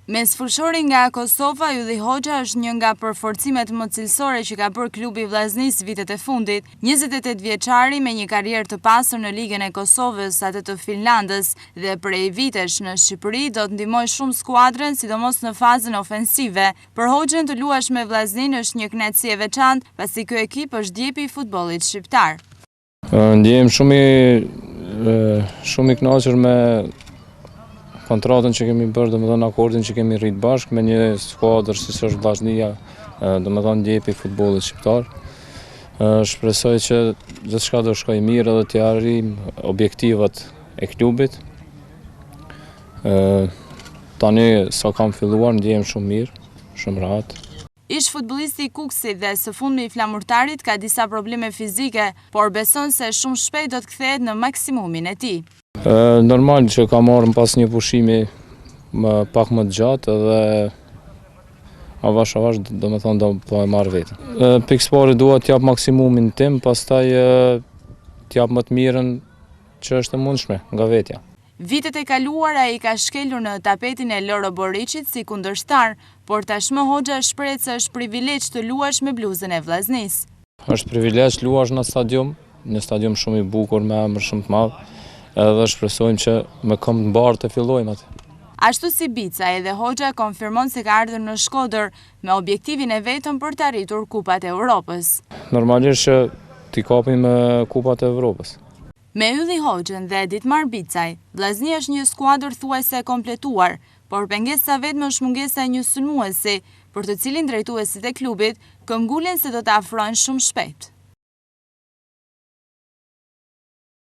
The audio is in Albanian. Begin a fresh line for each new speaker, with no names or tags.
Me sfulshori nga Kosova, Ylli Hoxha është një nga përforcimet më cilësore që ka bërë klubi Vllaznis vitet e fundit. 28 vjeçari me një karrierë të pasur në Ligën e Kosovës, atë të Finlandës dhe prej vitesh në Shqipëri do të ndihmojë shumë skuadrën, sidomos në fazën ofensive. Për Hoxhën të luash me Vllaznin është një kënaqësi e veçantë, pasi ky ekip është djepi i futbollit shqiptar.
Ndjehem shumë i kënaqur me kontratën që kemi bërë, domethënë akordin që kemi rrit bashkë me një skuadër si është Vllaznia, domethënë djepi i futbollit shqiptar. Shpresoj që gjithçka do shkojë mirë edhe të arrijm objektivat e klubit. Tani sa kam filluar ndjehem shumë mirë, shumë rahat.
Ish futbollisti i Kukësit dhe së fundmi i flamurtarit ka disa probleme fizike, por beson se shumë shpejt do të kthehet në maksimumin e tij.
Normal që ka marrë pas një pushimi pak më të gjatë edhe avash domethënë do po e marr vetë. Pikëspari dua të jap maksimumin tim, pastaj të jap më të mirën që është e mundshme nga vetja.
Vitet e kaluara ai ka shkelur në tapetin e Loro Boriçit si kundërshtar, por tashmë Hoxha shpreh se është privilegj të luash me bluzën e Vllaznis.
Është privilegj luash në stadium shumë i bukur me emër shumë të madh. Edhe shpresojmë që me këmbë të mbarë të fillojmë atë.
Ashtu si Bica, edhe Hoxha konfirmon se ka ardhur në Shkodër me objektivin e vetëm për të arritur Kupat e Evropës.
Normalisht që t'i kapim Kupat e Evropës.
Me Ylli Hoxhën dhe Ditmar Bicaj, Vllaznia është një skuadër thuajse kompletuar, por pengesa vetëm është mungesa e një sulmuesi, për të cilin drejtuesit e klubit këmbgulin se do të afrojnë shumë shpejt.